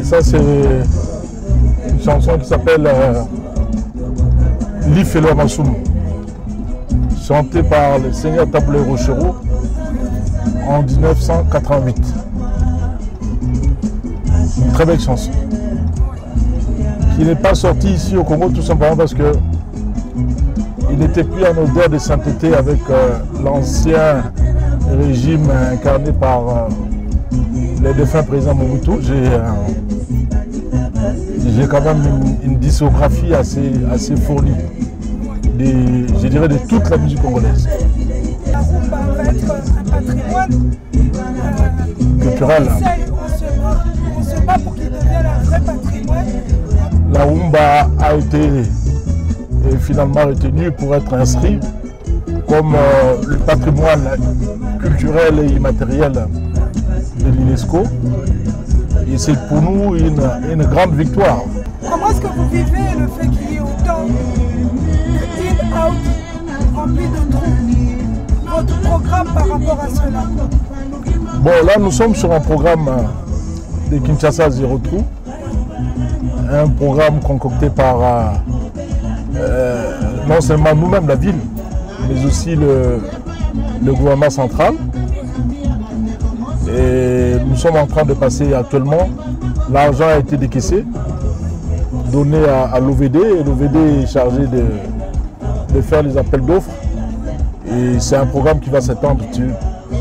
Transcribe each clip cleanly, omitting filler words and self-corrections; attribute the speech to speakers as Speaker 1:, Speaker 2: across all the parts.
Speaker 1: ça, c'est une chanson qui s'appelle Lifelo Masumu, chantée par le seigneur Taboulé Rochereau en 1988. Une très belle chanson qui n'est pas sortie ici au Congo tout simplement parce que il n'était plus en odeur de sainteté avec l'ancien régime incarné par le défunt président Mobutu. J'ai quand même une discographie assez fournie, je dirais de toute la musique congolaise.
Speaker 2: La rumba va être un patrimoine
Speaker 1: culturel.
Speaker 2: On se bat pour qu'il devienne un vrai patrimoine.
Speaker 1: La rumba a été finalement retenue pour être inscrit comme le patrimoine culturel et immatériel de l'UNESCO. Et c'est pour nous une grande victoire.
Speaker 2: Comment est-ce que vous vivez le fait qu'il y ait autant de in-out remplis de trous? Votre programme par rapport à cela?
Speaker 1: Bon, là nous sommes sur un programme de Kinshasa Zéro Trou, un programme concocté par non seulement nous-mêmes, la ville, mais aussi le gouvernement central. Et nous sommes en train de passer actuellement, l'argent a été décaissé, donné à l'OVD, et l'OVD est chargé de faire les appels d'offres. Et c'est un programme qui va s'étendre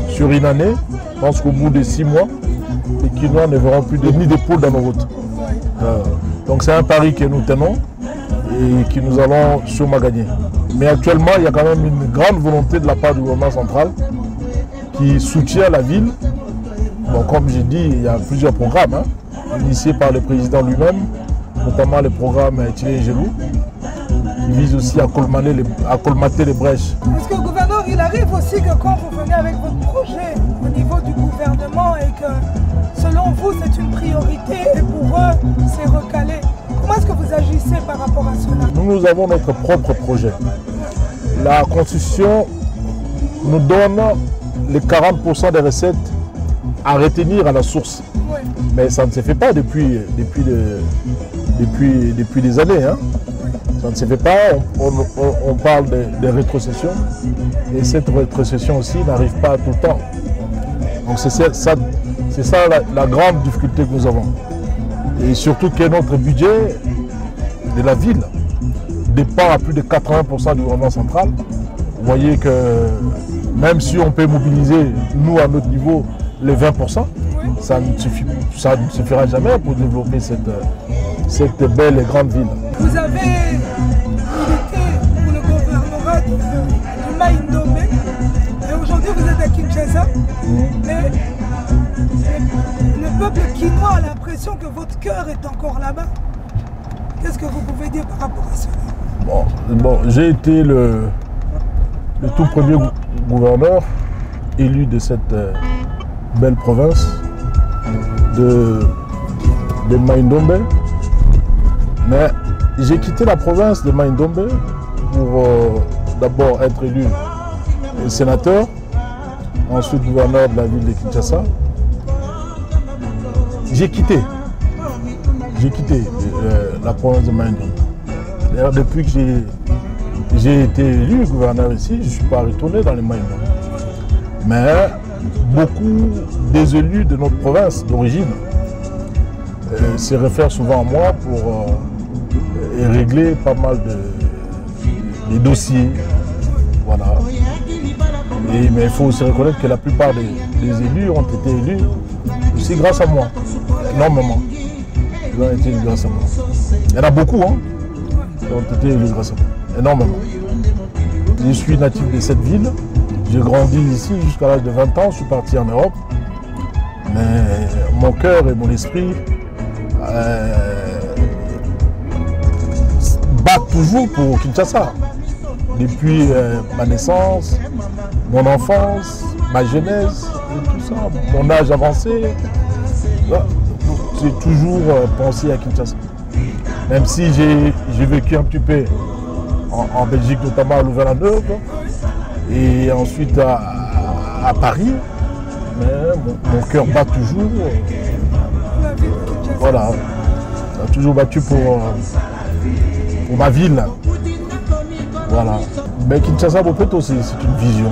Speaker 1: sur une année, je pense qu'au bout de 6 mois, les Kinois ne verront plus de nids de poules dans nos routes. Donc c'est un pari que nous tenons et que nous allons sûrement gagner. Mais actuellement, il y a quand même une grande volonté de la part du gouvernement central qui soutient la ville. Bon, comme j'ai dit, il y a plusieurs programmes initiés par le président lui-même, notamment le programme Thierry Gelou, qui vise aussi à colmater les brèches.
Speaker 2: Est-ce que le gouverneur, il arrive aussi que quand vous venez avec votre projet au niveau du gouvernement et que selon vous c'est une priorité et pour eux c'est recalé, comment est-ce que vous agissez par rapport à cela?
Speaker 1: Nous avons notre propre projet. La Constitution nous donne les 40% des recettes à retenir à la source.
Speaker 2: Oui.
Speaker 1: Mais ça ne se fait pas depuis des années. Ça ne se fait pas, on parle de rétrocession et cette rétrocession aussi n'arrive pas tout le temps. Donc c'est ça la grande difficulté que nous avons. Et surtout que notre budget de la ville dépend à plus de 80% du gouvernement central. Vous voyez que même si on peut mobiliser, nous à notre niveau, les 20%, ça ne suffira jamais pour développer cette belle et grande ville.
Speaker 2: Vous avez milité pour le gouvernorat du Maïndombe et aujourd'hui vous êtes à Kinshasa. Mais le peuple quinois a l'impression que votre cœur est encore là-bas. Qu'est-ce que vous pouvez dire par rapport à cela?
Speaker 1: Bon, j'ai été le tout premier gouverneur élu de cette belle province de Maïndombe. Mais j'ai quitté la province de Maïndombe pour d'abord être élu sénateur, ensuite gouverneur de la ville de Kinshasa. J'ai quitté la province de Maïndombe. D'ailleurs, depuis que j'ai été élu gouverneur ici, je ne suis pas retourné dans les Maïndombe. Mais beaucoup des élus de notre province d'origine se réfèrent souvent à moi pour régler pas mal de dossiers. Voilà. Mais il faut aussi reconnaître que la plupart des élus ont été élus aussi grâce à moi, énormément. Ils ont été élus grâce à moi. Il y en a beaucoup qui ont été élus grâce à moi, énormément. Je suis natif de cette ville, j'ai grandi ici jusqu'à l'âge de 20 ans, je suis parti en Europe. Mais mon cœur et mon esprit battent toujours pour Kinshasa. Depuis ma naissance, mon enfance, ma jeunesse, et tout ça, mon âge avancé, j'ai toujours pensé à Kinshasa. Même si j'ai vécu un petit peu en Belgique, notamment à Louvain-la-Neuve, et ensuite à Paris, mais mon cœur bat toujours. Voilà. On a toujours battu pour ma ville. Voilà. Mais Kinshasa Bopeto, c'est une vision.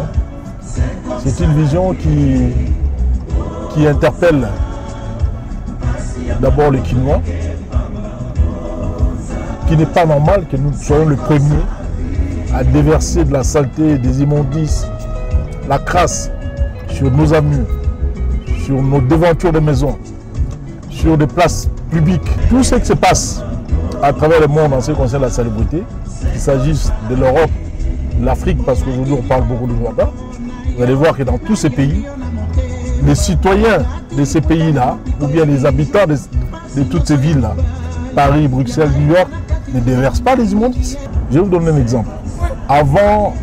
Speaker 1: C'est une vision qui interpelle d'abord les Kinois, qu'il n'est pas normal que nous soyons les premiers à déverser de la saleté, des immondices, la crasse sur nos avenues, sur nos devantures de maisons, sur des places publiques. Tout ce qui se passe à travers le monde en ce qui concerne la salubrité, qu'il s'agisse de l'Europe, de l'Afrique, parce qu'aujourd'hui on parle beaucoup du Rwanda, vous allez voir que dans tous ces pays, les citoyens de ces pays-là, ou bien les habitants de toutes ces villes-là, Paris, Bruxelles, New York, ne déversent pas les immondices. Je vais vous donner un exemple. Avant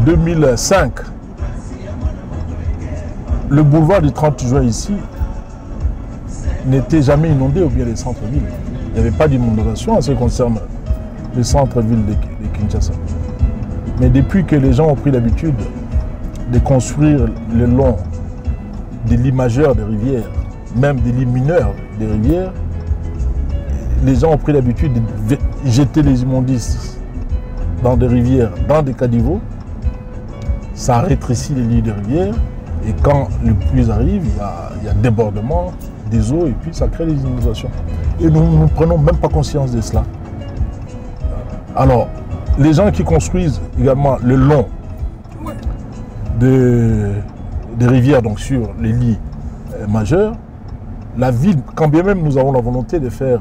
Speaker 1: 2005, le boulevard du 30 juin ici n'était jamais inondé, ou bien les centres-villes. Il n'y avait pas d'inondation en ce qui concerne les centres-villes de Kinshasa. Mais depuis que les gens ont pris l'habitude de construire le long des lits majeurs des rivières, même des lits mineurs des rivières, les gens ont pris l'habitude de jeter les immondices dans des rivières, dans des caniveaux. Ça rétrécit les lits de rivières et quand les pluies arrivent, il y a débordement des eaux et puis ça crée des inondations. Et nous ne prenons même pas conscience de cela. Alors, les gens qui construisent également le long des rivières, donc sur les lits majeurs, la ville, quand bien même nous avons la volonté de faire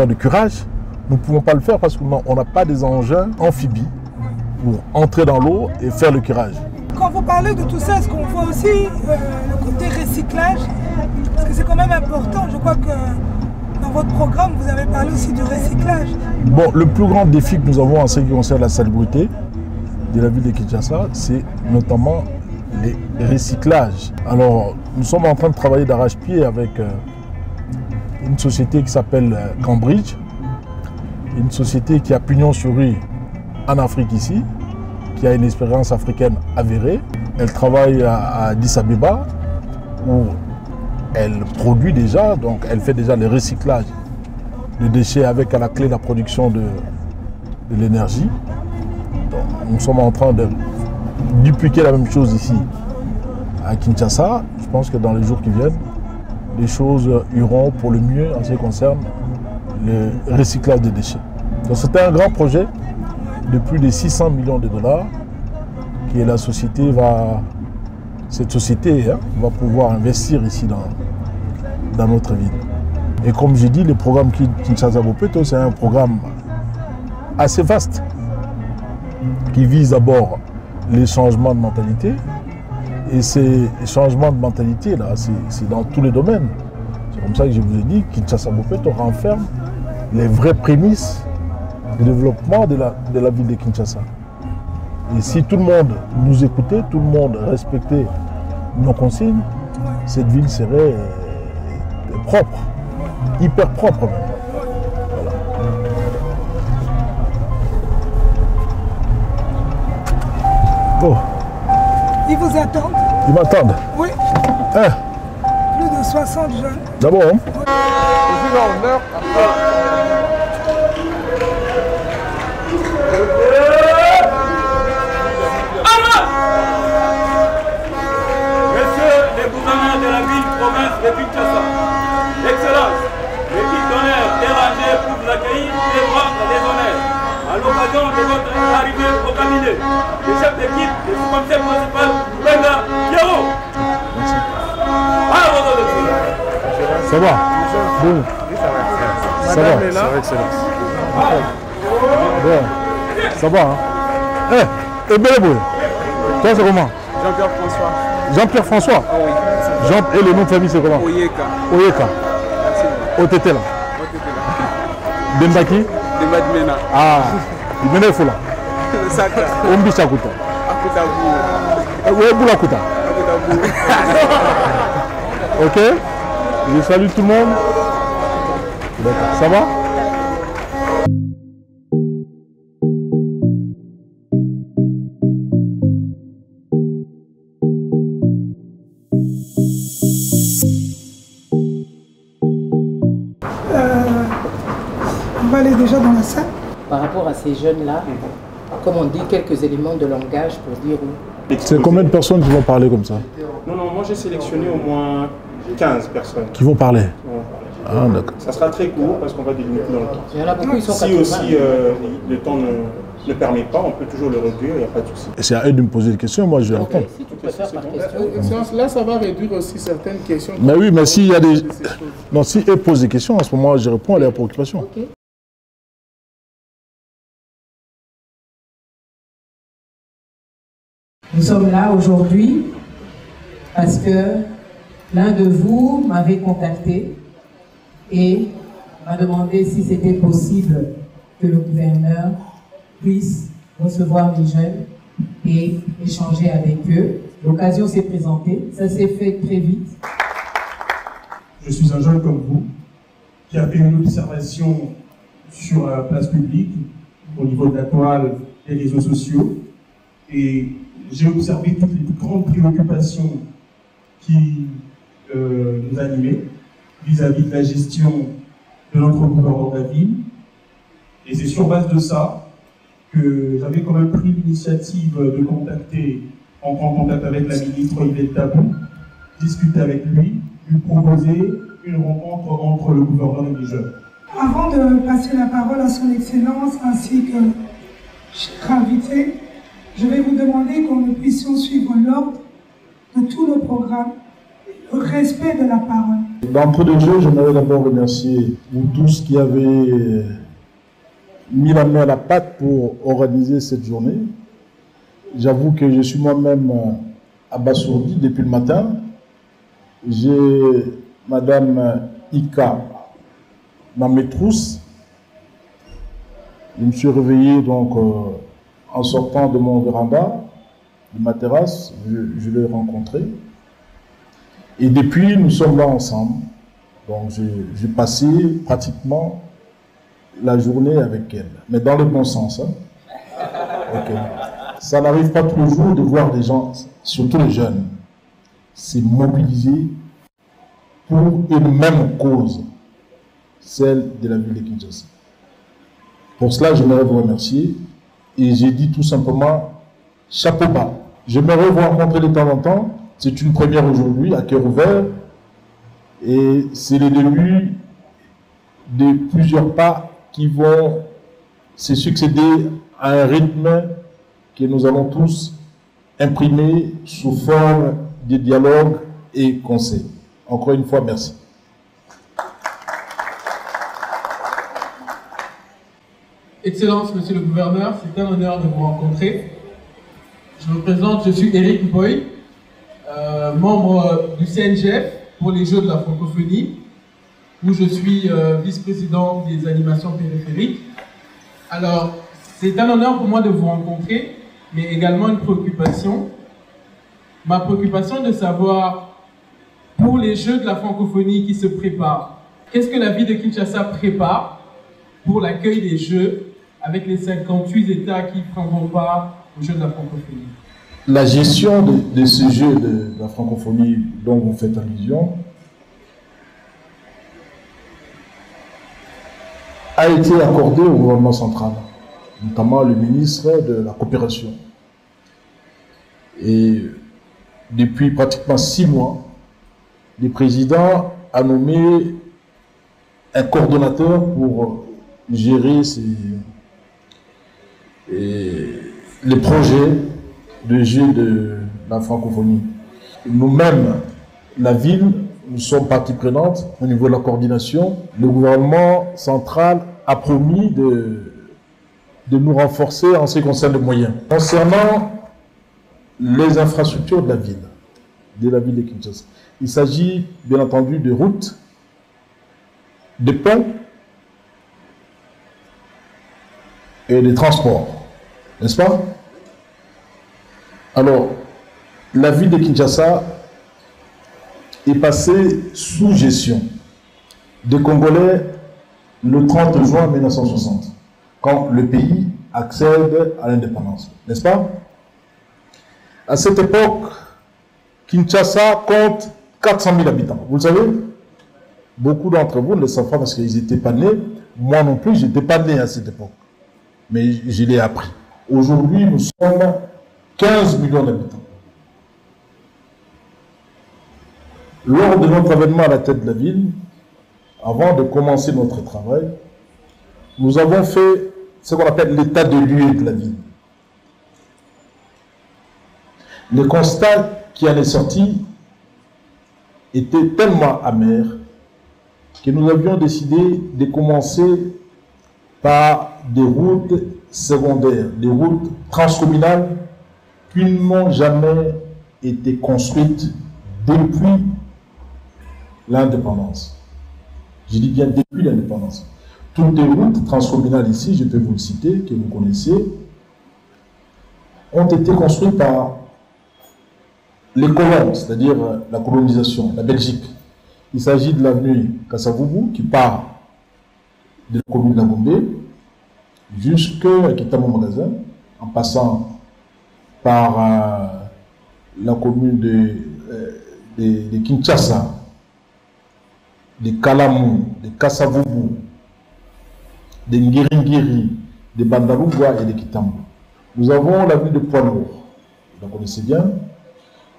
Speaker 1: du curage, nous ne pouvons pas le faire parce qu'on n'a pas des engins amphibies pour entrer dans l'eau et faire le curage.
Speaker 2: Quand vous parlez de tout ça, est-ce qu'on voit aussi le côté recyclage? Parce que c'est quand même important. Je crois que dans votre programme, vous avez parlé aussi du recyclage.
Speaker 1: Bon, le plus grand défi que nous avons en ce qui concerne la salubrité de la ville de Kinshasa, c'est notamment les recyclages. Alors, nous sommes en train de travailler d'arrache-pied avec une société qui s'appelle Cambridge, une société qui a pignon sur rue en Afrique ici, qui a une expérience africaine avérée. Elle travaille à Addis Abeba, où elle produit déjà, donc elle fait déjà le recyclage de déchets avec à la clé la production de l'énergie. Nous sommes en train de dupliquer la même chose ici à Kinshasa. Je pense que dans les jours qui viennent, les choses iront pour le mieux en ce qui concerne le recyclage des déchets. Donc c'était un grand projet de plus de 600 millions de dollars que la société cette société va pouvoir investir ici dans notre ville. Et comme j'ai dit, le programme Kinshasa Bopeto, c'est un programme assez vaste qui vise d'abord les changements de mentalité. Et ces changements de mentalité, là, c'est dans tous les domaines. C'est comme ça que je vous ai dit que Kinshasa Bopeto renferme les vraies prémices du développement de la ville de Kinshasa. Et si tout le monde nous écoutait, tout le monde respectait nos consignes, cette ville serait propre, hyper propre même. Voilà. Oh.
Speaker 2: Ils vous attendent?
Speaker 1: Ils m'attendent?
Speaker 2: Oui.
Speaker 1: Hein?
Speaker 2: Plus de 60 jeunes.
Speaker 1: D'abord, hein?
Speaker 3: de Kinshasa. Excellence, l'équipe d'honneur dérangée pour vous accueillir et rendre des honneurs à l'occasion de votre arrivée au cabinet. Le chef d'équipe, le sous-commissaire principal, Benga Yaro.
Speaker 1: Ça va? Bon. Ça va?
Speaker 4: Ça va, excellence.
Speaker 1: Bon. Ça va, hein? Eh, et Béléboué, toi c'est comment?
Speaker 4: Jean-Pierre François.
Speaker 1: Jean-Pierre François?
Speaker 4: Ah oui.
Speaker 1: Et le nom de famille c'est comment?
Speaker 4: Oyeka.
Speaker 1: Oyeka. Otetela. Dembaki?
Speaker 4: Demadmena.
Speaker 1: Ah, il menait fou là.
Speaker 4: Le sac là.
Speaker 1: Ombi Chakuta.
Speaker 4: Akutabu.
Speaker 1: Ouais, Boulakuta.
Speaker 4: Akutabu.
Speaker 1: Ok? Je salue tout le monde. D'accord. Ça va?
Speaker 2: aller déjà dans la salle.
Speaker 5: Par rapport à ces jeunes-là, comme on dit, quelques éléments de langage pour dire où.
Speaker 1: C'est combien de personnes qui vont parler comme ça?
Speaker 6: Non, moi j'ai sélectionné au moins 15 personnes.
Speaker 1: Qui vont parler?
Speaker 6: Qui vont parler.
Speaker 1: Ah, d'accord.
Speaker 6: Ça sera très court parce qu'on va délimiter dans le temps.
Speaker 5: Il y en a beaucoup, ils sont
Speaker 6: Si
Speaker 5: 80.
Speaker 6: aussi le temps ne permet pas, on peut toujours le réduire, il n'y a pas de souci.
Speaker 1: C'est à eux de me poser des questions, moi je vais répondre.
Speaker 5: Si tu préfères par question.
Speaker 4: Là, ça va réduire aussi certaines questions.
Speaker 1: Mais oui, mais s'il y a des... Non, si eux posent des questions, à ce moment je réponds à leurs préoccupations.
Speaker 5: Ok.
Speaker 7: Nous sommes là aujourd'hui parce que l'un de vous m'avait contacté et m'a demandé si c'était possible que le gouverneur puisse recevoir les jeunes et échanger avec eux. L'occasion s'est présentée, ça s'est fait très vite.
Speaker 8: Je suis un jeune comme vous qui a fait une observation sur la place publique au niveau de la toile des réseaux sociaux et j'ai observé toutes les grandes préoccupations qui nous animaient vis-à-vis de la gestion de notre gouverneur de la ville. Et c'est sur base de ça que j'avais quand même pris l'initiative de contacter, entrer en contact avec la ministre Yvette Tabou, discuter avec lui, lui proposer une rencontre entre le gouverneur et les jeunes.
Speaker 2: Avant de passer la parole à son Excellence ainsi que cher invité, je vais vous demander que nous puissions suivre l'ordre de tous nos programmes, le respect de la parole.
Speaker 1: D'entrée de jeu, j'aimerais d'abord remercier vous tous qui avez mis la main à la pâte pour organiser cette journée. J'avoue que je suis moi-même abasourdi depuis le matin. J'ai Madame Ika dans mes trousses. Je me suis réveillé donc en sortant de mon véranda, de ma terrasse, je l'ai rencontré. Et depuis, nous sommes là ensemble. Donc j'ai passé pratiquement la journée avec elle, mais dans le bon sens. Hein. Okay. Ça n'arrive pas tous les jours de voir des gens, surtout les jeunes, se mobiliser pour une même cause, celle de la ville de Kinshasa. Pour cela, j'aimerais vous remercier et j'ai dit tout simplement chapeau bas. J'aimerais vous rencontrer de temps en temps. C'est une première aujourd'hui à cœur ouvert et c'est le début de plusieurs pas qui vont se succéder à un rythme que nous allons tous imprimer sous forme de dialogue et conseil. Encore une fois, merci.
Speaker 9: Excellence, Monsieur le Gouverneur, c'est un honneur de vous rencontrer. Je me présente, je suis Eric Boy, membre du CNGF pour les Jeux de la francophonie, où je suis vice-président des animations périphériques. Alors, c'est un honneur pour moi de vous rencontrer, mais également une préoccupation. Ma préoccupation de savoir, pour les Jeux de la francophonie qui se préparent, qu'est-ce que la ville de Kinshasa prépare pour l'accueil des Jeux avec les 58 États qui prendront part aux Jeux de la francophonie?
Speaker 1: La gestion de ce jeu de la francophonie dont vous faites allusion a été accordée au gouvernement central, notamment le ministre de la Coopération. Et depuis pratiquement 6 mois, le président a nommé un coordonnateur pour gérer les projets de jeu de la francophonie. Nous-mêmes, la ville, nous sommes partie prenante au niveau de la coordination. Le gouvernement central a promis de nous renforcer en ce qui concerne les moyens. Concernant les infrastructures de la ville de Kinshasa, il s'agit bien entendu de routes, de ponts et de transports, n'est-ce pas? Alors, la ville de Kinshasa est passée sous gestion des Congolais le 30 juin 1960, quand le pays accède à l'indépendance, n'est-ce pas? À cette époque, Kinshasa compte 400 000 habitants, vous le savez? Beaucoup d'entre vous ne le savent pas parce qu'ils n'étaient pas nés. Moi non plus, je n'étais pas né à cette époque. Mais je l'ai appris. Aujourd'hui, nous sommes 15 millions d'habitants. Lors de notre avènement à la tête de la ville, avant de commencer notre travail, nous avons fait ce qu'on appelle l'état de lieu de la ville. Le constat qui en est sorti était tellement amer que nous avions décidé de commencer par des routes secondaires, des routes transcommunales qui n'ont jamais été construites depuis l'indépendance. Je dis bien depuis l'indépendance. Toutes les routes transcommunales ici, je peux vous le citer, que vous connaissez, ont été construites par les colons, c'est-à-dire la colonisation, la Belgique. Il s'agit de l'avenue Kassavubu qui part de la commune de la Gombe jusqu'à Kitamo Magasin, en passant par la commune de Kinshasa, de Kalamou, de Kassavubu, de Ngiringiri, de Bandarougwa et de Kitambo. Nous avons l'avenue de Poilour, vous la connaissez bien.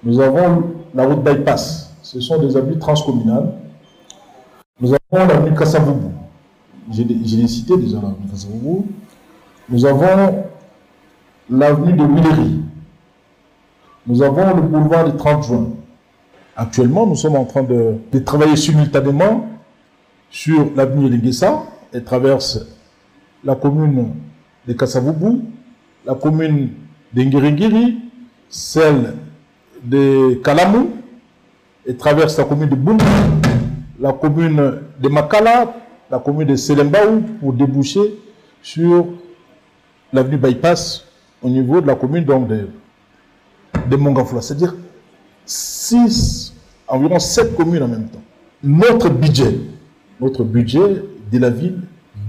Speaker 1: Nous avons la route bypass, ce sont des avenues transcommunales. Nous avons l'avenue Kassavubu, je l'ai cité déjà l'avenue Kassavubu. Nous avons l'avenue de Willery. Nous avons le boulevard du 30 juin. Actuellement, nous sommes en train de travailler simultanément sur l'avenue Lenguessa, elle traverse la commune de Kassavubu, la commune de Ngiringiri, celle de Kalamou, et traverse la commune de Boumou, la commune de Makala, la commune de Selembaou, pour déboucher sur l'avenue Bypass au niveau de la commune de Mongafula. C'est-à-dire environ 7 communes en même temps. Notre budget de la ville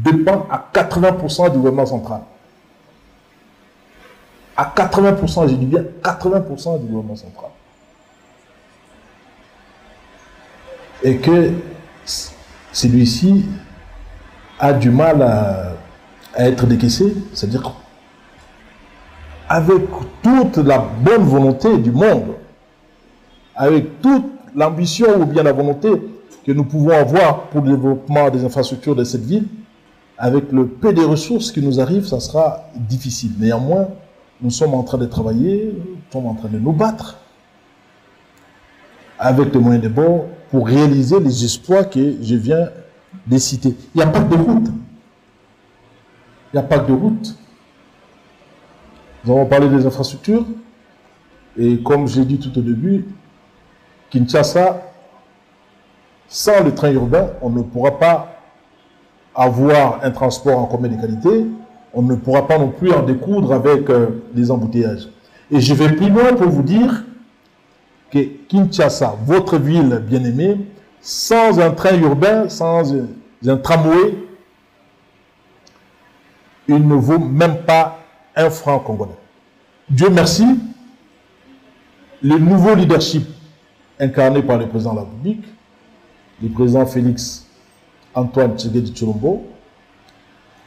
Speaker 1: dépend à 80% du gouvernement central. À 80%, je dis bien 80% du gouvernement central. Et que celui-ci a du mal à être décaissé, c'est-à-dire avec toute la bonne volonté du monde, avec toute l'ambition ou bien la volonté que nous pouvons avoir pour le développement des infrastructures de cette ville, avec le peu de ressources qui nous arrivent, ça sera difficile. Néanmoins, nous sommes en train de travailler, nous sommes en train de nous battre avec les moyens de bord pour réaliser les exploits que je viens de citer. Il n'y a pas de route. Il n'y a pas de route. Nous avons parlé des infrastructures et comme je l'ai dit tout au début, Kinshasa, sans le train urbain, on ne pourra pas avoir un transport en commun de qualité, on ne pourra pas non plus en découdre avec les embouteillages. Et je vais plus loin pour vous dire que Kinshasa, votre ville bien-aimée, sans un train urbain, sans un tramway, il ne vaut même pas un franc congolais. Dieu merci, le nouveau leadership incarné par le président de la République, le président Félix Antoine Tshisekedi Tshilombo,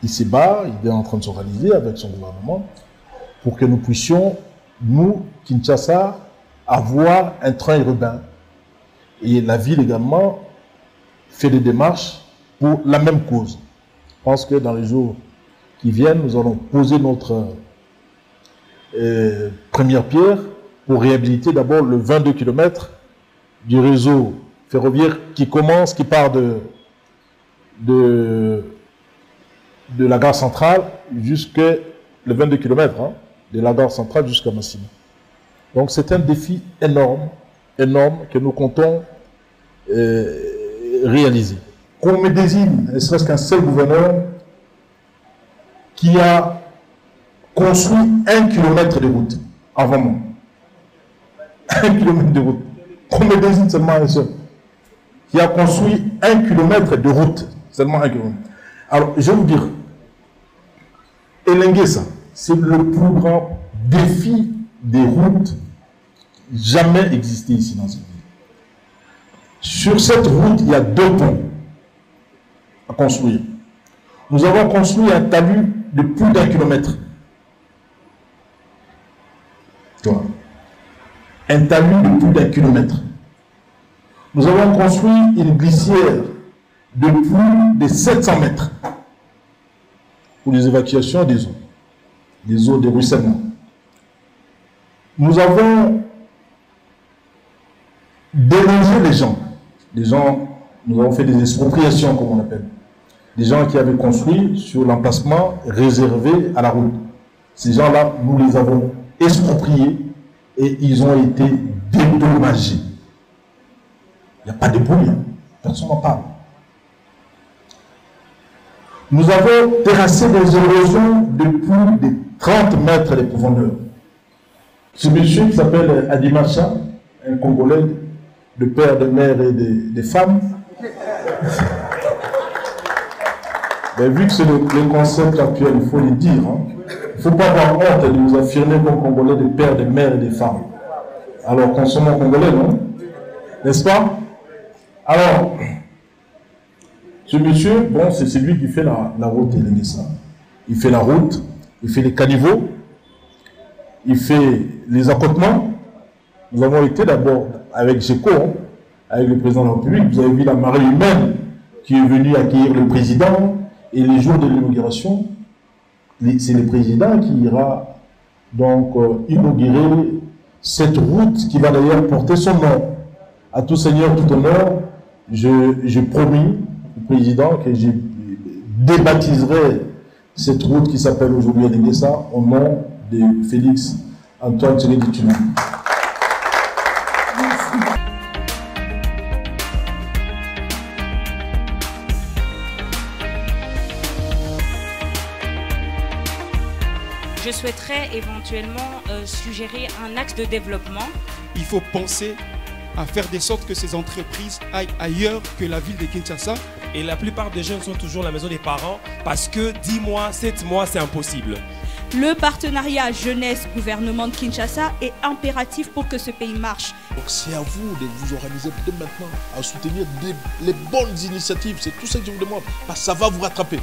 Speaker 1: il se bat, il est en train de s'organiser avec son gouvernement pour que nous puissions, nous, Kinshasa, avoir un train urbain. Et la ville également fait des démarches pour la même cause. Je pense que dans les jours qui viennent, nous allons poser notre première pierre pour réhabiliter d'abord le 22 km du réseau ferroviaire qui part de la gare centrale jusqu'à le 22 km, de la gare centrale jusqu'à Massimo. Donc c'est un défi énorme que nous comptons réaliser. Qu'on me désigne, ne serait-ce qu'un seul gouverneur qui a construit 1 km de route avant moi. 1 km de route. Qu'on me désigne seulement un seul. Qui a construit 1 km de route. Seulement 1 km. Alors, je vais vous dire, Elenguessa, c'est le plus grand défi des routes jamais existé ici dans cette ville. Sur cette route, il y a 2 ponts. construire. Nous avons construit un talus de plus d'1 kilomètre. Un talus de plus d'1 kilomètre. Nous avons construit une glissière de plus de 700 mètres pour les évacuations des eaux de ruissellement. Nous avons délogé les gens. Nous avons fait des expropriations, comme on appelle. Des gens qui avaient construit sur l'emplacement réservé à la route. Ces gens-là, nous les avons expropriés et ils ont été dédommagés. Il n'y a pas de bruit, hein. Personne n'en parle. Nous avons terrassé des érosions de plus de 30 mètres de profondeur. Ce monsieur qui s'appelle Adi Macha, un Congolais de père, de mère et de femmes, mais vu que c'est le concept actuel, il faut le dire, hein, il ne faut pas avoir honte de nous affirmer comme Congolais de père, de mère et de femmes. Alors, consommons Congolais, non? N'est-ce pas? Alors, ce monsieur, bon, c'est celui qui fait la route de l'Église. Il fait la route, il fait les caniveaux, il fait les accotements. Nous avons été d'abord avec GECO, hein, avec le président de la République. Vous avez vu la marée humaine qui est venue accueillir le président. Et les jours de l'inauguration, c'est le président qui ira donc inaugurer cette route qui va d'ailleurs porter son nom. À tout seigneur, tout honneur, j'ai promis au président que je débaptiserai cette route qui s'appelle aujourd'hui Adengesa au nom de Félix Antoine Tshisekedi Tshilombo.
Speaker 10: Je souhaiterais éventuellement suggérer un axe de développement.
Speaker 11: Il faut penser à faire de sorte que ces entreprises aillent ailleurs que la ville de Kinshasa.
Speaker 12: Et la plupart des jeunes sont toujours à la maison des parents parce que 10 mois, 7 mois, c'est impossible.
Speaker 13: Le partenariat jeunesse-gouvernement de Kinshasa est impératif pour que ce pays marche.
Speaker 14: Donc c'est à vous de vous organiser dès maintenant à soutenir les bonnes initiatives. C'est tout ça que je vous demande, parce que ça va vous rattraper.